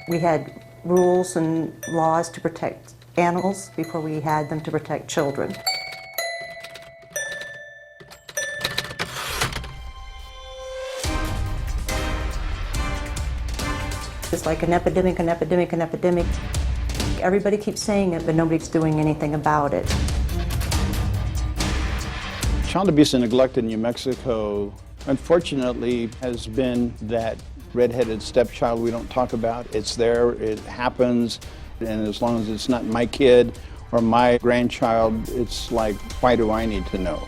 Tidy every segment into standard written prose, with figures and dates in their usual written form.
We had rules and laws to protect animals before we had them to protect children. It's like an epidemic, an epidemic, an epidemic. Everybody keeps saying it, but nobody's doing anything about it. Child abuse and neglect in New Mexico, unfortunately, has been that redheaded stepchild we don't talk about. It's there, it happens, and as long as it's not my kid or my grandchild, it's like, why do I need to know?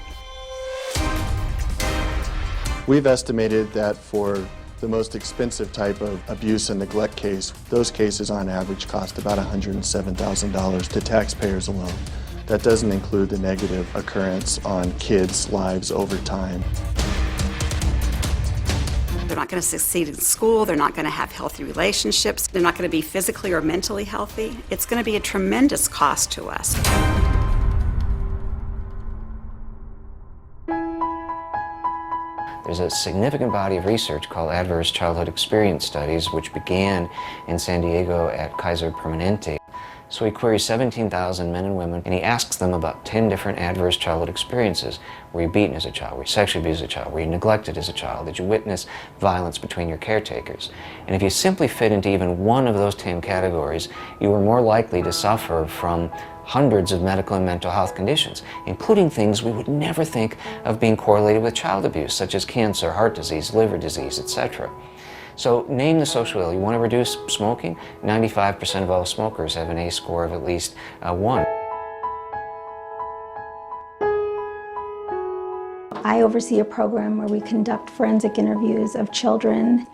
We've estimated that for the most expensive type of abuse and neglect case, those cases on average cost about $107,000 to taxpayers alone. That doesn't include the negative occurrence on kids' lives over time. They're not going to succeed in school, they're not going to have healthy relationships, they're not going to be physically or mentally healthy. It's going to be a tremendous cost to us. There's a significant body of research called Adverse Childhood Experience Studies, which began in San Diego at Kaiser Permanente. So he queries 17,000 men and women, and he asks them about 10 different adverse childhood experiences. Were you beaten as a child? Were you sexually abused as a child? Were you neglected as a child? Did you witness violence between your caretakers? And if you simply fit into even one of those 10 categories, you were more likely to suffer from hundreds of medical and mental health conditions, including things we would never think of being correlated with child abuse, such as cancer, heart disease, liver disease, etc. So name the social ill. You want to reduce smoking? 95% of all smokers have an ACE score of at least 1. I oversee a program where we conduct forensic interviews of children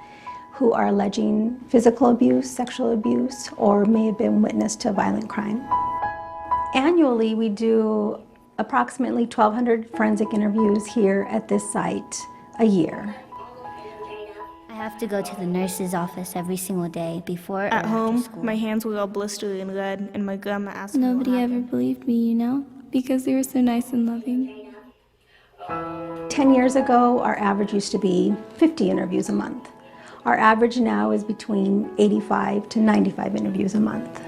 who are alleging physical abuse, sexual abuse, or may have been witness to a violent crime. Annually, we do approximately 1,200 forensic interviews here at this site a year. I have to go to the nurse's office every single day before or At after home, school. my hands were all blistered and red, and my grandma asked me Nobody what ever happened. believed me, you know, because they were so nice and loving. 10 years ago, our average used to be 50 interviews a month. Our average now is between 85 to 95 interviews a month.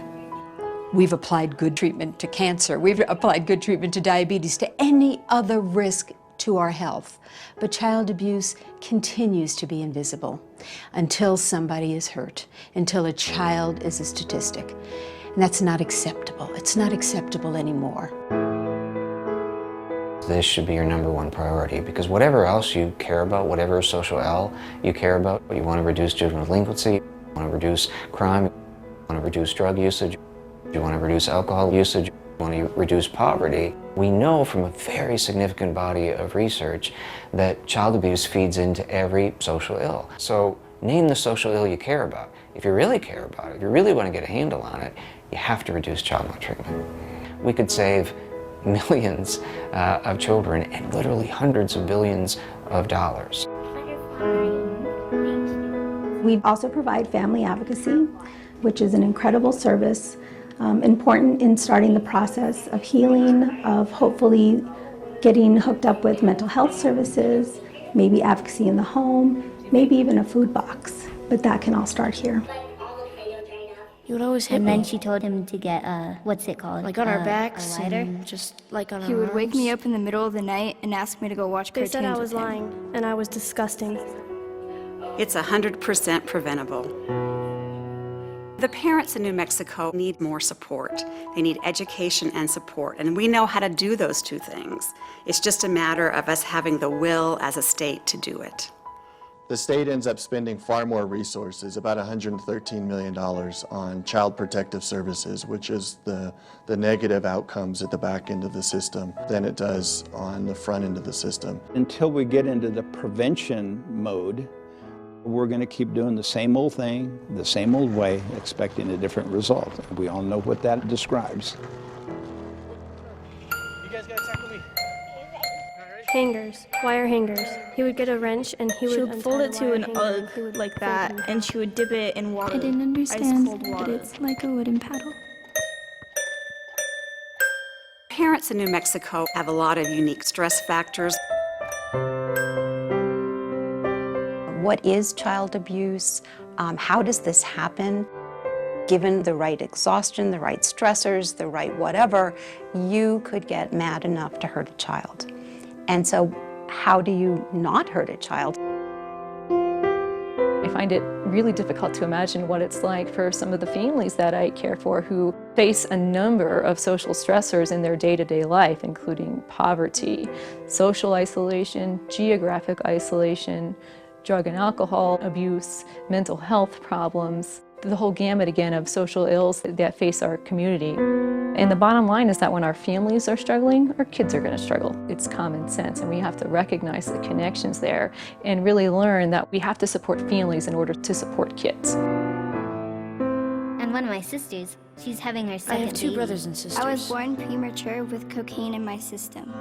We've applied good treatment to cancer. We've applied good treatment to diabetes, to any other risk to our health. But child abuse continues to be invisible until somebody is hurt, until a child is a statistic. And that's not acceptable. It's not acceptable anymore. This should be your #1 priority, because whatever else you care about, whatever social L you care about, you want to reduce juvenile delinquency, you want to reduce crime, you want to reduce drug usage, you want to reduce alcohol usage, you want to reduce poverty. We know from a very significant body of research that child abuse feeds into every social ill. So name the social ill you care about. If you really care about it, if you really want to get a handle on it, you have to reduce child maltreatment. We could save millions of children and literally hundreds of billions of dollars. We also provide family advocacy, which is an incredible service, important in starting the process of healing, of hopefully getting hooked up with mental health services, maybe advocacy in the home, maybe even a food box, but that can all start here. He would always hit And me. then she told him to get, what's it called? Like on our backs A lighter? and just like on our He would wake me arms. up in the middle of the night and ask me to go watch They cartoons said I with was him. lying, and I was disgusting. It's 100% preventable. The parents in New Mexico need more support. They need education and support, and we know how to do those two things. It's just a matter of us having the will as a state to do it. The state ends up spending far more resources, about $113 million, on child protective services, which is the negative outcomes at the back end of the system, than it does on the front end of the system. Until we get into the prevention mode, we're going to keep doing the same old thing, the same old way, expecting a different result. We all know what that describes. You guys gotta tackle me. Hangers, wire hangers. He would get a wrench and he She would would fold untie it the to wire an hanger and UGG he would like fold that, it in and half. she would dip it in water. I didn't Ice understand cold that water. it's like a wooden paddle. Parents in New Mexico have a lot of unique stress factors. What is child abuse? How does this happen? Given the right exhaustion, the right stressors, the right whatever, you could get mad enough to hurt a child. And so how do you not hurt a child? I find it really difficult to imagine what it's like for some of the families that I care for who face a number of social stressors in their day-to-day life, including poverty, social isolation, geographic isolation, drug and alcohol abuse, mental health problems, the whole gamut again of social ills that face our community. And the bottom line is that when our families are struggling, our kids are going to struggle. It's common sense, and we have to recognize the connections there and really learn that we have to support families in order to support kids. And one of my sisters, she's having her second I have two baby. brothers and sisters. I was born premature with cocaine in my system.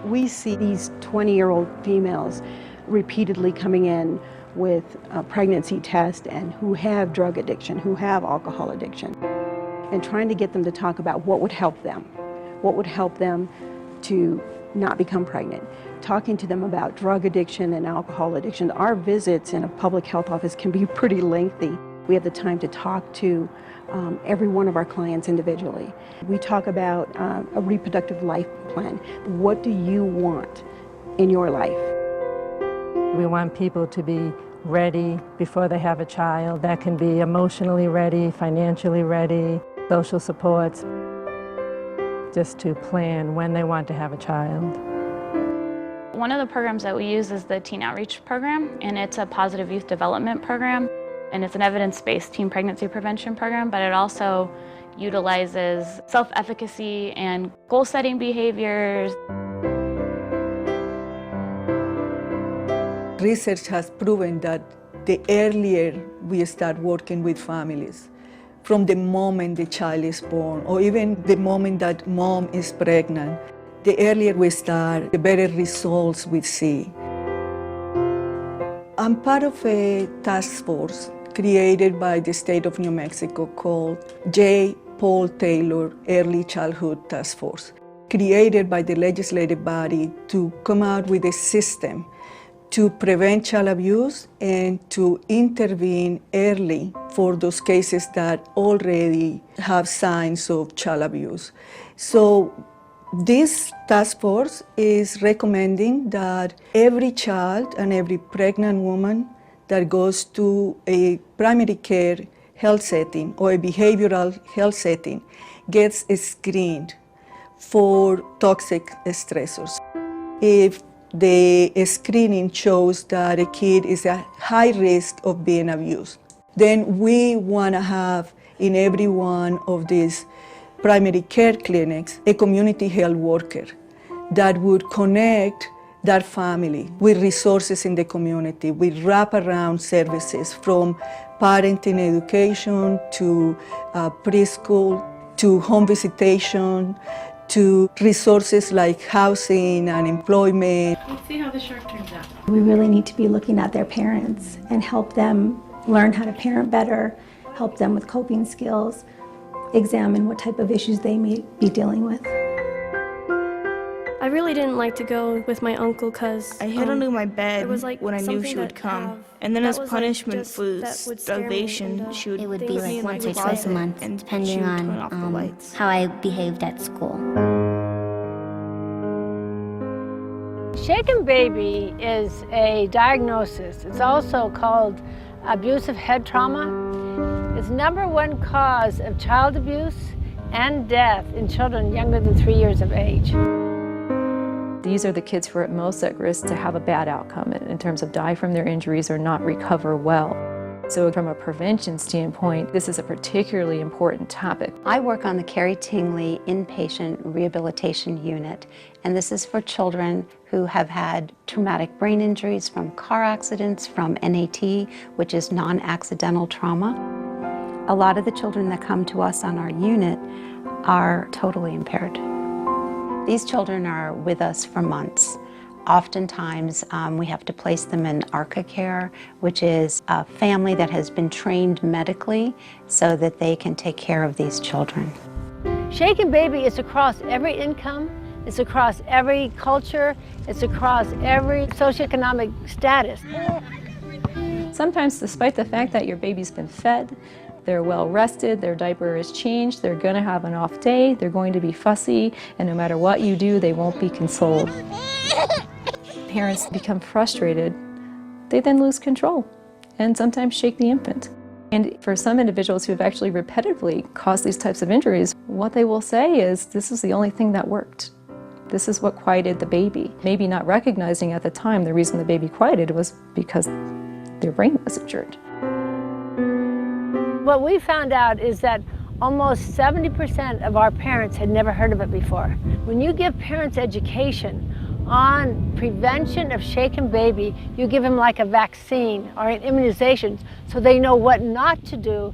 We see these 20-year-old females repeatedly coming in with a pregnancy test and who have drug addiction, who have alcohol addiction, and trying to get them to talk about what would help them to not become pregnant, talking to them about drug addiction and alcohol addiction. Our visits in a public health office can be pretty lengthy. We have the time to talk to every one of our clients individually. We talk about a reproductive life plan. What do you want in your life? We want people to be ready before they have a child. That can be emotionally ready, financially ready, social supports, just to plan when they want to have a child. One of the programs that we use is the Teen Outreach Program, and it's a positive youth development program, and it's an evidence-based teen pregnancy prevention program, but it also utilizes self-efficacy and goal-setting behaviors. Research has proven that the earlier we start working with families, from the moment the child is born, or even the moment that mom is pregnant, the earlier we start, the better results we see. I'm part of a task force created by the state of New Mexico called J. Paul Taylor Early Childhood Task Force, created by the legislative body to come out with a system to prevent child abuse and to intervene early for those cases that already have signs of child abuse. So this task force is recommending that every child and every pregnant woman that goes to a primary care health setting or a behavioral health setting gets screened for toxic stressors. If the screening shows that a kid is at high risk of being abused, then we want to have in every one of these primary care clinics a community health worker that would connect that family with resources in the community, with wraparound services from parenting education to preschool to home visitation to resources like housing and employment. Let's see how the shark turns out. We really need to be looking at their parents and help them learn how to parent better, help them with coping skills, examine what type of issues they may be dealing with. I really didn't like to go with my uncle because I hid under my bed it was like when I knew she would come. And then as punishment for starvation, she would It would put be me like in once the or twice a closet month, and she depending would turn off the on lights. how I behaved at school. Shaken baby is a diagnosis. It's also called abusive head trauma. It's #1 cause of child abuse and death in children younger than 3 years of age. These are the kids who are at most at risk to have a bad outcome in terms of die from their injuries or not recover well. So from a prevention standpoint, this is a particularly important topic. I work on the Carrie Tingley Inpatient Rehabilitation Unit, and this is for children who have had traumatic brain injuries from car accidents, from NAT, which is non-accidental trauma. A lot of the children that come to us on our unit are totally impaired. These children are with us for months. Oftentimes, we have to place them in ARCA care, which is a family that has been trained medically so that they can take care of these children. Shaken baby is across every income, it's across every culture, it's across every socioeconomic status. Sometimes, despite the fact that your baby's been fed, They're well rested, their diaper is changed, they're going to have an off day, they're going to be fussy, and no matter what you do, they won't be consoled. Parents become frustrated. They then lose control and sometimes shake the infant. And for some individuals who have actually repetitively caused these types of injuries, what they will say is, this is the only thing that worked. This is what quieted the baby. Maybe not recognizing at the time the reason the baby quieted was because their brain was injured. What we found out is that almost 70% of our parents had never heard of it before. When you give parents education on prevention of shaken baby, you give them like a vaccine or an immunization so they know what not to do.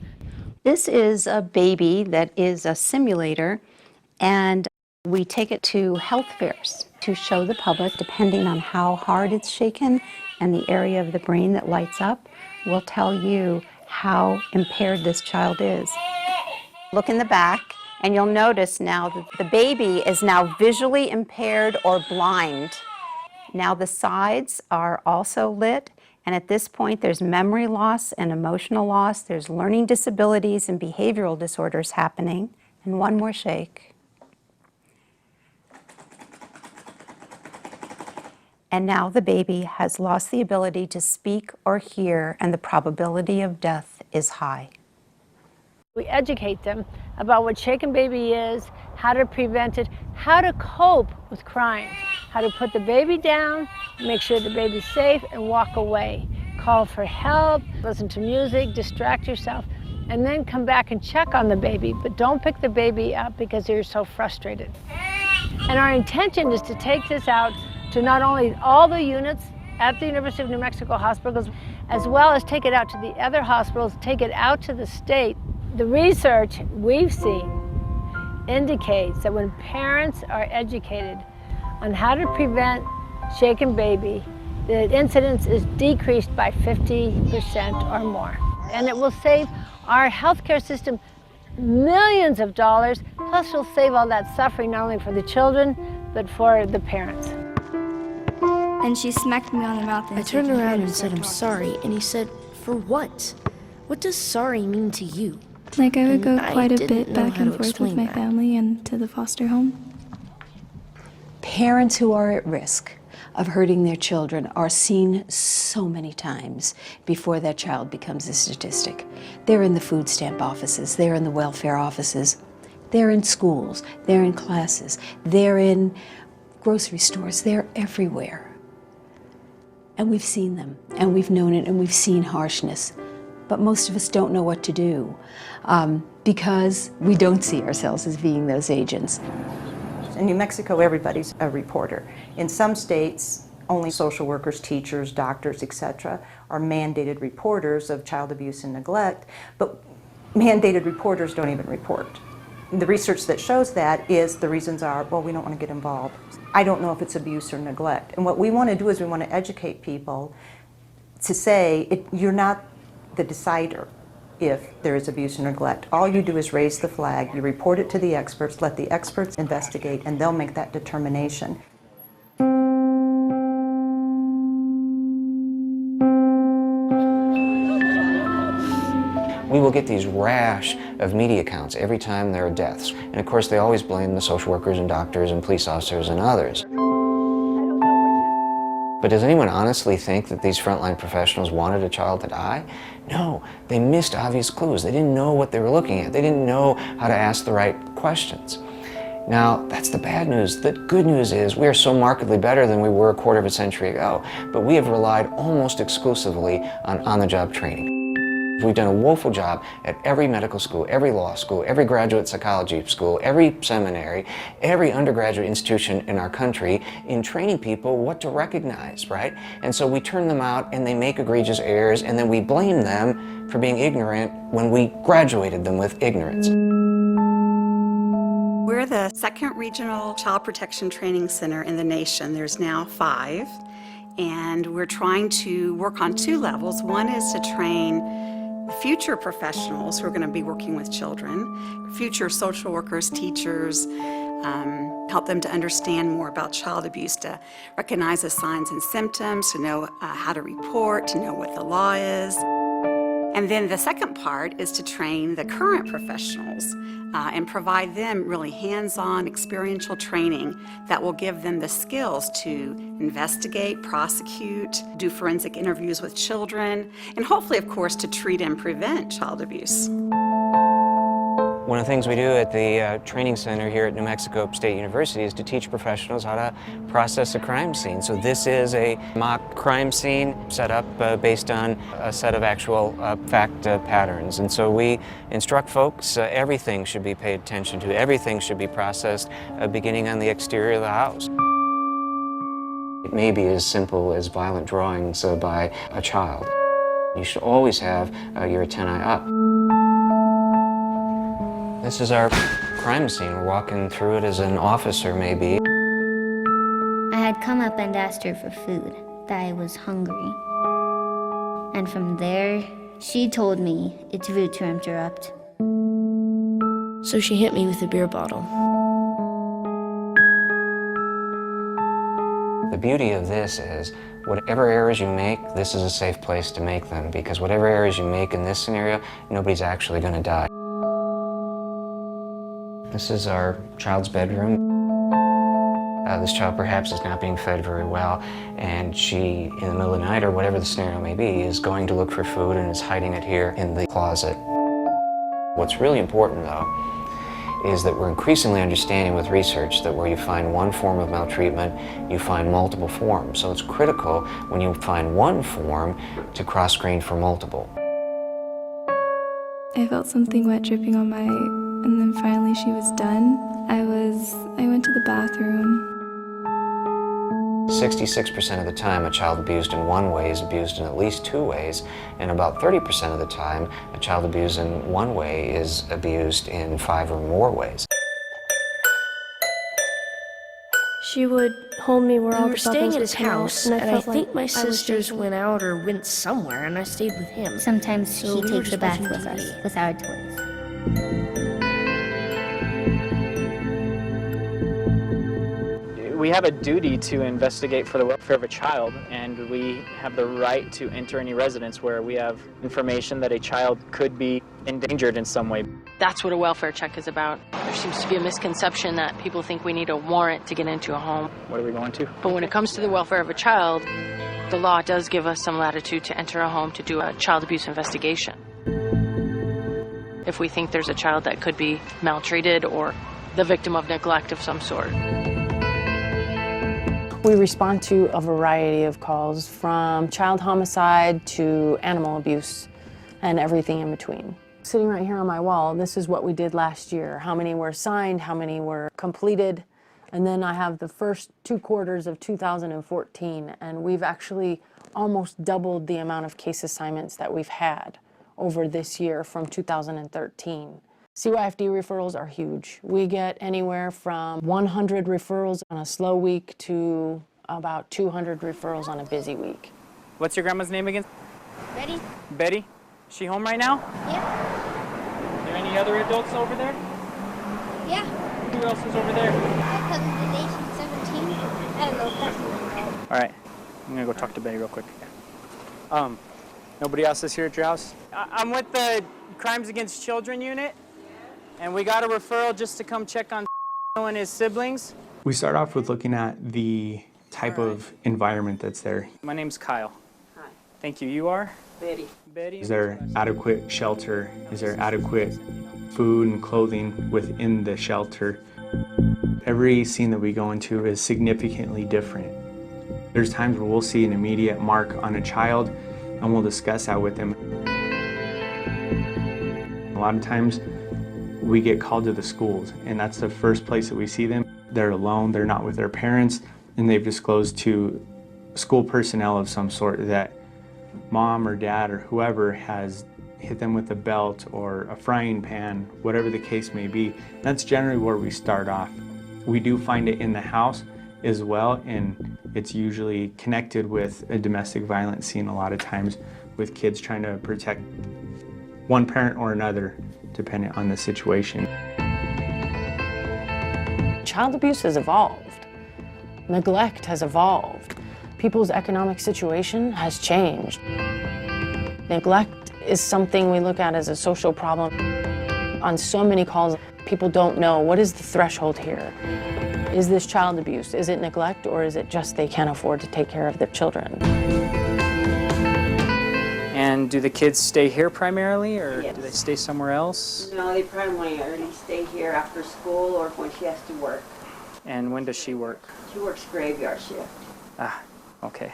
This is a baby that is a simulator, and we take it to health fairs to show the public, depending on how hard it's shaken and the area of the brain that lights up, will tell you how impaired this child is. Look in the back, and you'll notice now that the baby is now visually impaired or blind. Now the sides are also lit, and at this point there's memory loss and emotional loss. There's learning disabilities and behavioral disorders happening. And one more shake. And now the baby has lost the ability to speak or hear, and the probability of death is high. We educate them about what shaken baby is, how to prevent it, how to cope with crying, how to put the baby down, make sure the baby's safe, and walk away. Call for help, listen to music, distract yourself, and then come back and check on the baby, but don't pick the baby up because you're so frustrated. And our intention is to take this out to not only all the units at the University of New Mexico hospitals, as well as take it out to the other hospitals, take it out to the state. The research we've seen indicates that when parents are educated on how to prevent shaken baby, the incidence is decreased by 50% or more. And it will save our healthcare system millions of dollars, plus it'll save all that suffering not only for the children, but for the parents. And she smacked me on the mouth. I turned around and said, "I'm sorry." And he said, "For what? What does sorry mean to you?" Like I would go And quite a didn't bit know back how and to forth explain with my that. family and to the foster home. Parents who are at risk of hurting their children are seen so many times before that child becomes a statistic. They're in the food stamp offices, they're in the welfare offices, they're in schools, they're in classes, they're in grocery stores, they're everywhere. And we've seen them, and we've known it, and we've seen harshness. But most of us don't know what to do because we don't see ourselves as being those agents. In New Mexico, everybody's a reporter. In some states, only social workers, teachers, doctors, etc. are mandated reporters of child abuse and neglect, but mandated reporters don't even report. The research that shows that is the reasons are, well, we don't want to get involved. I don't know if it's abuse or neglect. And what we want to do is we want to educate people to say, you're not the decider if there is abuse or neglect. All you do is raise the flag, you report it to the experts, let the experts investigate, and they'll make that determination. We will get these rash of media accounts every time there are deaths. And of course, they always blame the social workers and doctors and police officers and others. But does anyone honestly think that these frontline professionals wanted a child to die? No, they missed obvious clues. They didn't know what they were looking at. They didn't know how to ask the right questions. Now, that's the bad news. The good news is we are so markedly better than we were a quarter of a century ago, but we have relied almost exclusively on on-the-job training. We've done a woeful job at every medical school, every law school, every graduate psychology school, every seminary, every undergraduate institution in our country in training people what to recognize, right? And so we turn them out and they make egregious errors, and then we blame them for being ignorant when we graduated them with ignorance. We're the second regional child protection training center in the nation. There's now 5, and we're trying to work on 2 levels. One is to train future professionals who are going to be working with children, future social workers, teachers, help them to understand more about child abuse, to recognize the signs and symptoms, to know how to report, to know what the law is. And then the second part is to train the current professionals and provide them really hands-on experiential training that will give them the skills to investigate, prosecute, do forensic interviews with children, and hopefully, of course, to treat and prevent child abuse. One of the things we do at the training center here at New Mexico State University is to teach professionals how to process a crime scene. So this is a mock crime scene set up based on a set of actual fact patterns. And so we instruct folks everything should be paid attention to, everything should be processed beginning on the exterior of the house. It may be as simple as violent drawings by a child. You should always have your antennae up. This is our crime scene. We're walking through it as an officer, maybe. I had come up and asked her for food, that I was hungry. And from there, she told me it's rude to interrupt. So she hit me with a beer bottle. The beauty of this is, whatever errors you make, this is a safe place to make them, because whatever errors you make in this scenario, nobody's actually going to die. This is our child's bedroom. This child perhaps is not being fed very well, and she, in the middle of the night, or whatever the scenario may be, is going to look for food and is hiding it here in the closet. What's really important, though, is that we're increasingly understanding with research that where you find one form of maltreatment, you find multiple forms. So it's critical when you find one form to cross-screen for multiple. I felt something wet dripping on my, and then finally she was done. I went to the bathroom. 66% of the time, a child abused in one way is abused in at least two ways, and about 30% of the time, a child abused in one way is abused in 5 or more ways. She would hold me where all We were the staying bubbles at would his come out, house, and I and I felt think like my I was sisters shaking. went out or went somewhere, and I stayed with him. Sometimes So he we were takes a just bath watching with us, TV. with our toys. We have a duty to investigate for the welfare of a child, and we have the right to enter any residence where we have information that a child could be endangered in some way. That's what a welfare check is about. There seems to be a misconception that people think we need a warrant to get into a home. What are we going to? But when it comes to the welfare of a child, the law does give us some latitude to enter a home to do a child abuse investigation. If we think there's a child that could be maltreated or the victim of neglect of some sort. We respond to a variety of calls, from child homicide to animal abuse and everything in between. Sitting right here on my wall, this is what we did last year. How many were signed, how many were completed, and then I have the first 2 quarters of 2014, and we've actually almost doubled the amount of case assignments that we've had over this year from 2013. CYFD referrals are huge. We get anywhere from 100 referrals on a slow week to about 200 referrals on a busy week. What's your grandma's name again? Betty? Betty? Is she home right now? Yeah. Are there any other adults over there? Yeah. Who else is over there? My cousin Denise, 17. I don't know if that's All right, I'm gonna go talk to Betty real quick. Nobody else is here at your house? I'm with the Crimes Against Children unit, and we got a referral just to come check on and his siblings. We start off with looking at the type of environment that's there. My name's Kyle. Hi. Thank you. You are? Betty. Betty. Is there adequate shelter? Is there adequate food and clothing within the shelter? Every scene that we go into is significantly different. There's times where we'll see an immediate mark on a child and we'll discuss that with them. A lot of times we get called to the schools, and that's the first place that we see them. They're alone, they're not with their parents, and they've disclosed to school personnel of some sort that mom or dad or whoever has hit them with a belt or a frying pan, whatever the case may be. That's generally where we start off. We do find it in the house as well, and it's usually connected with a domestic violence scene a lot of times, with kids trying to protect one parent or another, depending on the situation. Child abuse has evolved. Neglect has evolved. People's economic situation has changed. Neglect is something we look at as a social problem. On so many calls, people don't know, what is the threshold here? Is this child abuse? Is it neglect, or is it just they can't afford to take care of their children? And do the kids stay here primarily, or Yes. do they stay somewhere else? No, they primarily stay here after school or when she has to work. And when does she work? She works graveyard shift. Ah, okay.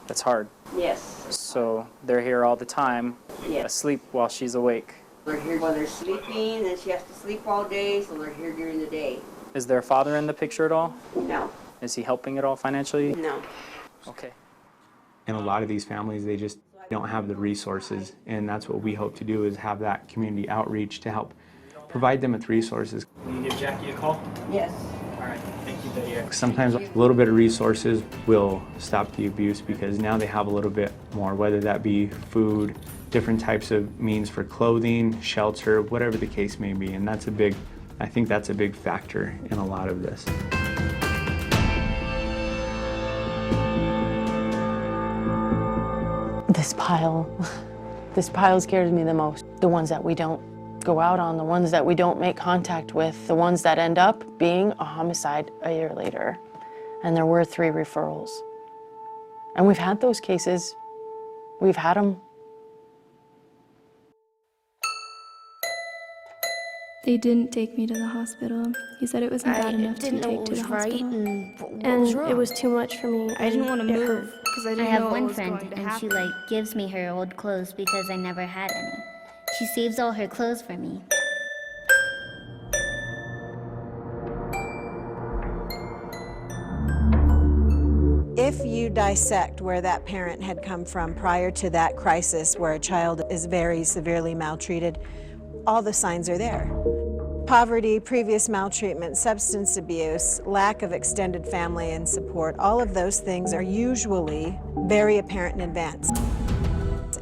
That's hard. Yes. So they're here all the time, Yes. asleep while she's awake. They're here while they're sleeping, and she has to sleep all day, so they're here during the day. Is there a father in the picture at all? No. Is he helping at all financially? No. Okay. And a lot of these families, they just don't have the resources, and that's what we hope to do, is have that community outreach to help provide them with resources. Will you give Jackie a call? Yes. All right. Thank you, Lydia. Sometimes a little bit of resources will stop the abuse, because now they have a little bit more, whether that be food, different types of means for clothing, shelter, whatever the case may be. And I think that's a big factor in a lot of this. This pile scares me the most. The ones that we don't go out on, the ones that we don't make contact with, the ones that end up being a homicide a year later. And there were 3 referrals. And we've had those cases. We've had them. They didn't take me to the hospital. He said it wasn't bad enough to be taken to the hospital. And it was too much for me. I didn't want to It move hurt. because I I didn't have know what one was friend, going to and happen. she gives me her old clothes because I never had any. She saves all her clothes for me. If you dissect where that parent had come from prior to that crisis where a child is very severely maltreated, all the signs are there. Poverty, previous maltreatment, substance abuse, lack of extended family and support, all of those things are usually very apparent in advance.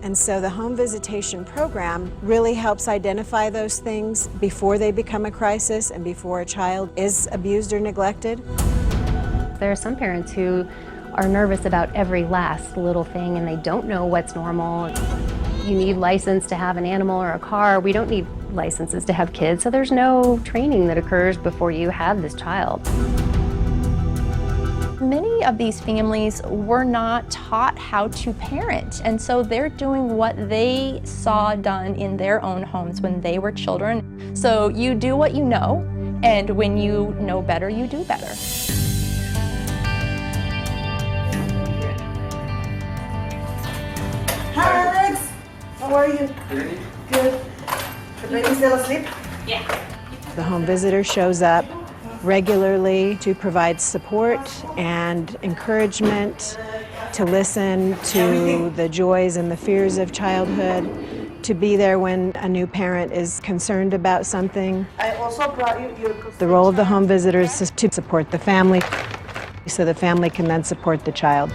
And so the home visitation program really helps identify those things before they become a crisis and before a child is abused or neglected. There are some parents who are nervous about every last little thing and they don't know what's normal. You need license to have an animal or a car. We don't need licenses to have kids, so there's no training that occurs before you have this child. Many of these families were not taught how to parent, and so they're doing what they saw done in their own homes when they were children. So you do what you know, and when you know better, you do better. Hi, Alex. How are you? Good. The baby still asleep? Yeah. The home visitor shows up regularly to provide support and encouragement, to listen to the joys and the fears of childhood, to be there when a new parent is concerned about something. I also brought you your... The role of the home visitor is to support the family, so the family can then support the child.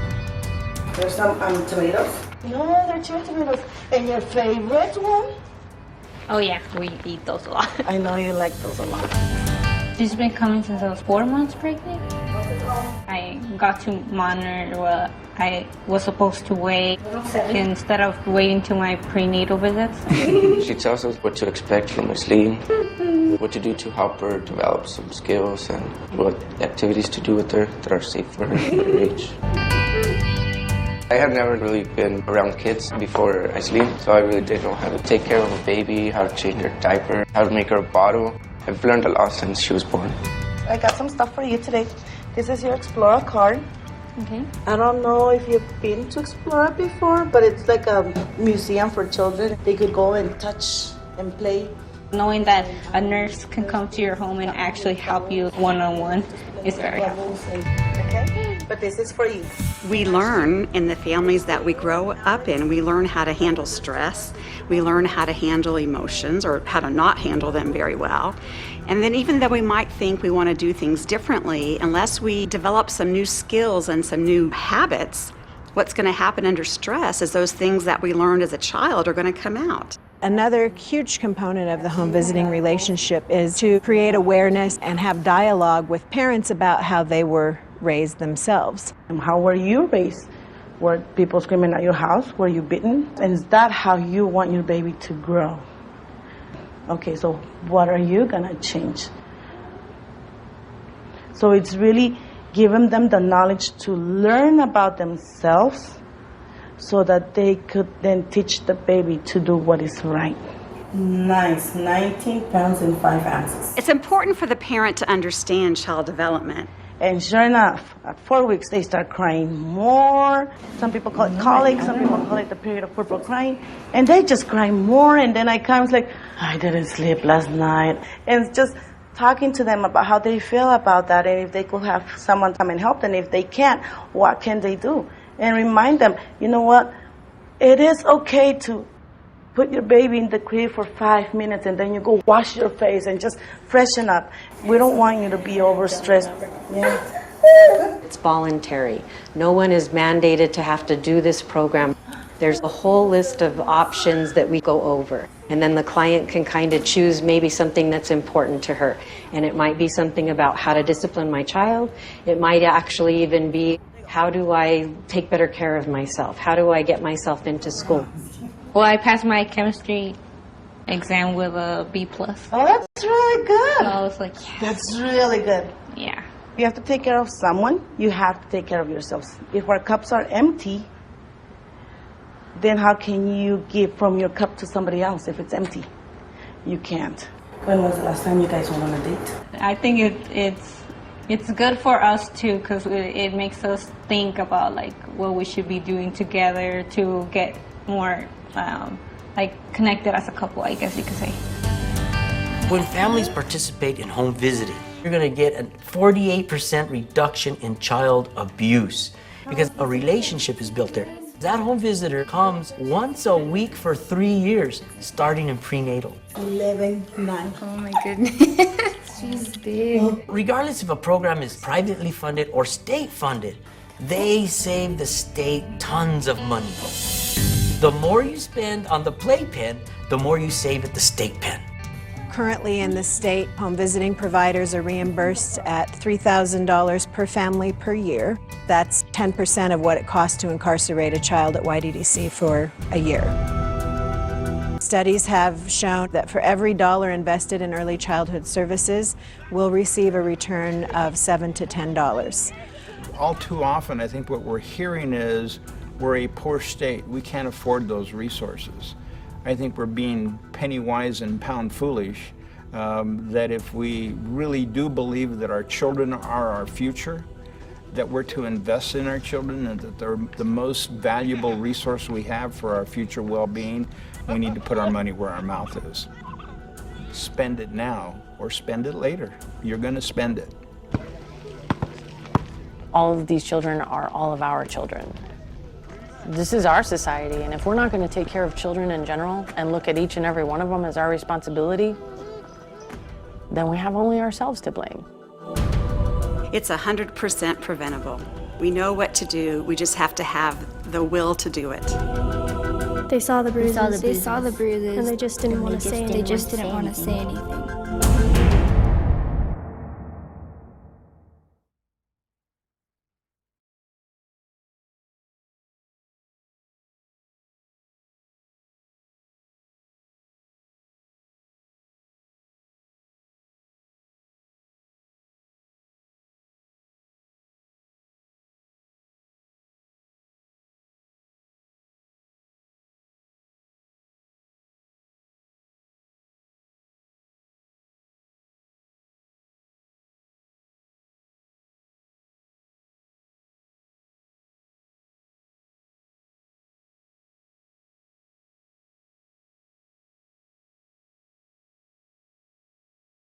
There's some tomatoes. No, they're cherry tomatoes. And your favorite one? Oh yeah, we eat those a lot. I know you like those a lot. She's been coming since I was 4 months pregnant. I got to monitor what I was supposed to weigh instead of waiting to my prenatal visits. She tells us what to expect from Aislinn, what to do to help her develop some skills, and what activities to do with her that are safe for her at her age. I have never really been around kids before Aislinn, so I really didn't know how to take care of a baby, how to change her diaper, how to make her a bottle. I've learned a lot since she was born. I got some stuff for you today. This is your Explora card. Okay. I don't know if you've been to Explora before, but it's like a museum for children. They could go and touch and play. Knowing that a nurse can come to your home and actually help you one-on-one is very helpful. Okay? But this is for you. We learn in the families that we grow up in, we learn how to handle stress, we learn how to handle emotions or how to not handle them very well. And then even though we might think we want to do things differently, unless we develop some new skills and some new habits, what's going to happen under stress is those things that we learned as a child are going to come out. Another huge component of the home visiting relationship is to create awareness and have dialogue with parents about how they were raised themselves. And how were you raised? Were people screaming at your house? Were you bitten? And is that how you want your baby to grow? Okay, so what are you gonna change? So it's really giving them the knowledge to learn about themselves so that they could then teach the baby to do what is right. Nice, 19 pounds and 5 ounces. It's important for the parent to understand child development. And sure enough, at 4 weeks, they start crying more. Some people call it colic, some people call it the period of purple crying. And they just cry more, and then I come like, I didn't sleep last night. And it's just talking to them about how they feel about that, and if they could have someone come and help them. If they can't, what can they do? And remind them, you know what? It is okay to put your baby in the crib for 5 minutes and then you go wash your face and just freshen up. We don't want you to be overstressed. Yeah. It's voluntary. No one is mandated to have to do this program. There's a whole list of options that we go over. And then the client can kind of choose maybe something that's important to her. And it might be something about how to discipline my child. It might actually even be, how do I take better care of myself? How do I get myself into school? Well, I passed my chemistry exam with a B+. Oh, that's really good. So I was like, yeah. That's really good. Yeah. You have to take care of someone. You have to take care of yourselves. If our cups are empty, then how can you give from your cup to somebody else if it's empty? You can't. When was the last time you guys went on a date? I think it's good for us too, because it makes us think about like what we should be doing together to get more like connected as a couple, I guess you could say. When families participate in home visiting, you're going to get a 48% reduction in child abuse because a relationship is built there. That home visitor comes once a week for 3 years, starting in prenatal. 11, 9. Oh my goodness, she's big. Regardless if a program is privately funded or state funded, they save the state tons of money. The more you spend on the playpen, the more you save at the state pen. Currently in the state, home visiting providers are reimbursed at $3,000 per family per year. That's 10% of what it costs to incarcerate a child at YDDC for a year. Studies have shown that for every dollar invested in early childhood services, we'll receive a return of $7 to $10. All too often, I think what we're hearing is we're a poor state. We can't afford those resources. I think we're being penny wise and pound foolish, that if we really do believe that our children are our future, that we're to invest in our children and that they're the most valuable resource we have for our future well-being, we need to put our money where our mouth is. Spend it now or spend it later. You're going to spend it. All of these children are all of our children. This is our society, and if we're not going to take care of children in general and look at each and every one of them as our responsibility, then we have only ourselves to blame. It's 100% preventable. We know what to do, we just have to have the will to do it. They saw the bruises. They saw the bruises. And they just didn't want to say anything. They just didn't want to say anything.